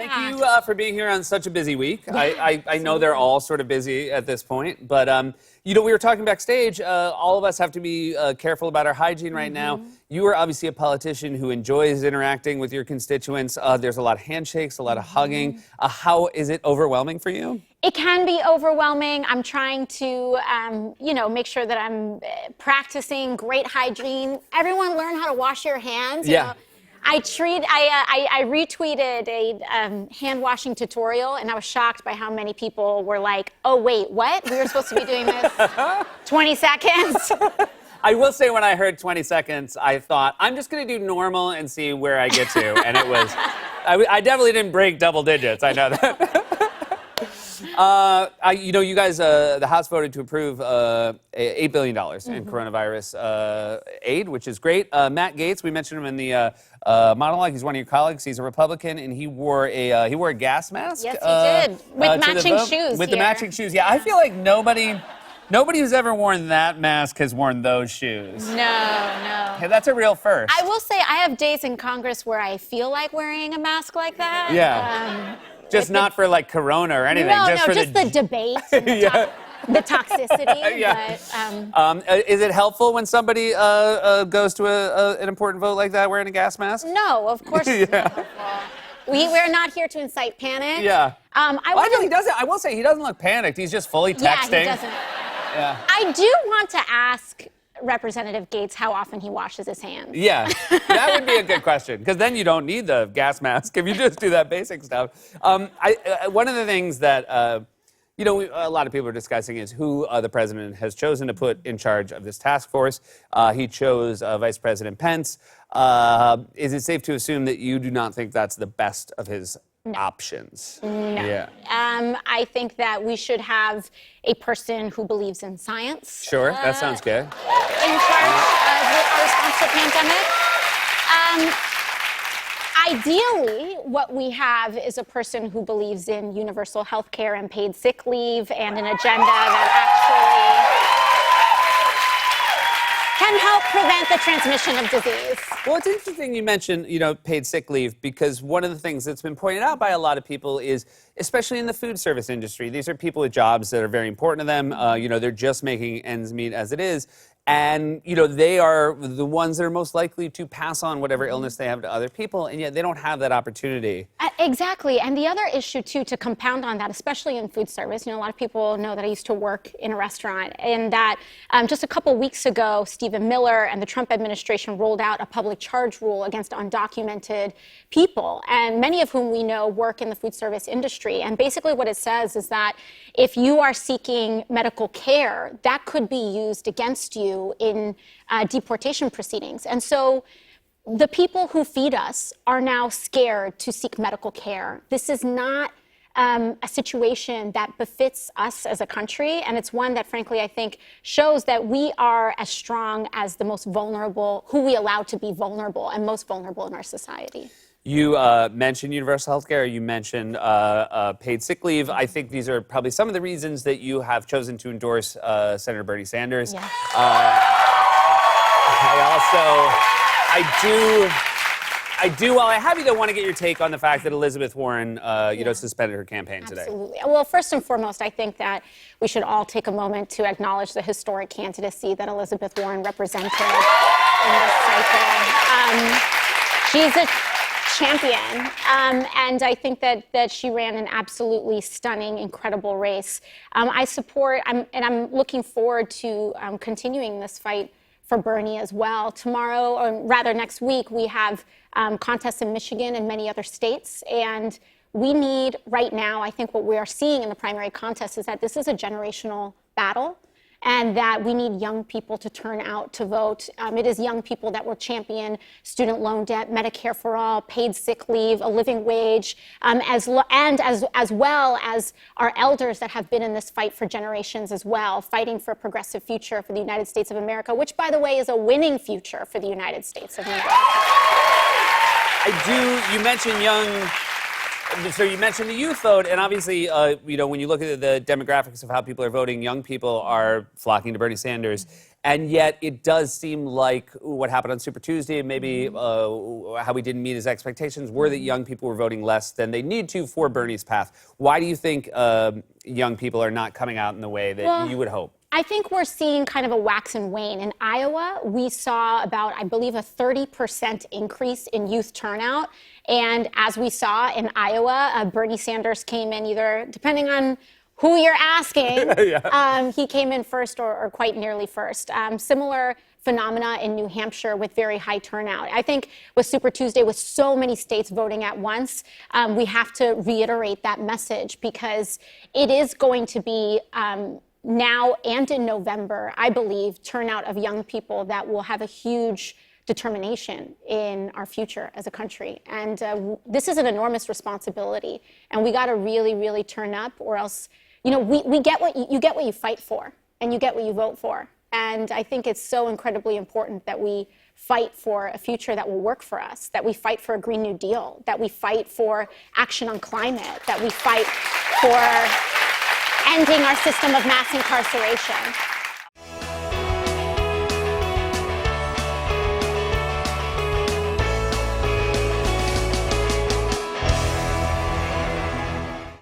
thank you for being here on such a busy week. I know they're all sort of busy at this point, but you know, we were talking backstage. All of us have to be careful about our hygiene right now. You are obviously a politician who enjoys interacting with your constituents. There's a lot of handshakes, a lot of hugging. How is it overwhelming for you? It can be overwhelming. I'm trying to, you know, make sure that I'm practicing great hygiene. Everyone learn how to wash your hands. You know? I retweeted a hand washing tutorial, and I was shocked by how many people were like, "Oh wait, what? We were supposed to be doing this 20 seconds." I will say, when I heard 20 seconds, I thought, I'm just going to do normal and see where I get to. And it was, I definitely didn't break double digits. I know that. You know, you guys, the House voted to approve $8 billion in coronavirus aid, which is great. Matt Gaetz, we mentioned him in the monologue. He's one of your colleagues. He's a Republican, and he wore a gas mask. Yes, he did, with matching shoes. With the matching shoes, yeah. I feel like nobody who's ever worn that mask has worn those shoes. No. Hey, that's a real first. I will say I have days in Congress where I feel like wearing a mask like that. Yeah. Just not for like Corona or anything. Just the debate and the toxicity. Yeah. But, is it helpful when somebody goes to an important vote like that wearing a gas mask? No, of course not. We're not here to incite panic. Yeah. I know he doesn't. I will say he doesn't look panicked. He's just fully texting. Yeah, he doesn't. Yeah. I do want to ask Representative Gaetz how often he washes his hands. Yeah, that would be a good question, because then you don't need the gas mask if you just do that basic stuff. One of the things that you know, a lot of people are discussing is who the president has chosen to put in charge of this task force. He chose Vice President Pence. Is it safe to assume that you do not think that's the best of his options? No. Yeah. I think that we should have a person who believes in science. Sure, that sounds good. In charge of our response to the pandemic. Ideally, what we have is a person who believes in universal health care and paid sick leave and an agenda that actually can help prevent the transmission of disease. Well, it's interesting you mentioned, you know, paid sick leave, because one of the things that's been pointed out by a lot of people is, especially in the food service industry, these are people with jobs that are very important to them. You know, they're just making ends meet as it is. And, you know, they are the ones that are most likely to pass on whatever illness they have to other people, and yet they don't have that opportunity. Exactly. And the other issue, too, to compound on that, especially in food service, you know, a lot of people know that I used to work in a restaurant, and that just a couple weeks ago, Stephen Miller and the Trump administration rolled out a public charge rule against undocumented people, and many of whom we know work in the food service industry. And basically what it says is that if you are seeking medical care, that could be used against you in deportation proceedings. And so the people who feed us are now scared to seek medical care. This is not a situation that befits us as a country, and it's one that, frankly, I think shows that we are as strong as the most vulnerable, who we allow to be vulnerable and most vulnerable in our society. You mentioned universal health care. You mentioned paid sick leave. I think these are probably some of the reasons that you have chosen to endorse Senator Bernie Sanders. Yes. I do, while I have you, though, want to get your take on the fact that Elizabeth Warren, you know, suspended her campaign today. Absolutely. Well, first and foremost, I think that we should all take a moment to acknowledge the historic candidacy that Elizabeth Warren represented in this cycle. She's a champion, and I think that she ran an absolutely stunning, incredible race. I support, and I'm looking forward to continuing this fight for Bernie as well. Tomorrow, or rather next week, we have contests in Michigan and many other states, and we need, right now, I think what we are seeing in the primary contest is that this is a generational battle, and that we need young people to turn out to vote. It is young people that will champion student loan debt, Medicare for all, paid sick leave, a living wage, as well as our elders that have been in this fight for generations as well, fighting for a progressive future for the United States of America, which, by the way, is a winning future for the United States of America. You mentioned so you mentioned the youth vote, and obviously, you know, when you look at the demographics of how people are voting, young people are flocking to Bernie Sanders. And yet it does seem like what happened on Super Tuesday, maybe how we didn't meet his expectations, were that young people were voting less than they need to for Bernie's path. Why do you think young people are not coming out in the way that you would hope? I think we're seeing kind of a wax and wane. In Iowa, we saw about, I believe, a 30% increase in youth turnout. And as we saw in Iowa, Bernie Sanders came in either, depending on who you're asking, he came in first or quite nearly first. Similar phenomena in New Hampshire with very high turnout. I think with Super Tuesday, with so many states voting at once, we have to reiterate that message because it is going to be now and in November, I believe, turnout of young people that will have a huge determination in our future as a country. And this is an enormous responsibility. And we got to really, really turn up, or else, you know, we get what you get what you fight for, and you get what you vote for. And I think it's so incredibly important that we fight for a future that will work for us, that we fight for a Green New Deal, that we fight for action on climate, that we fight for ending our system of mass incarceration.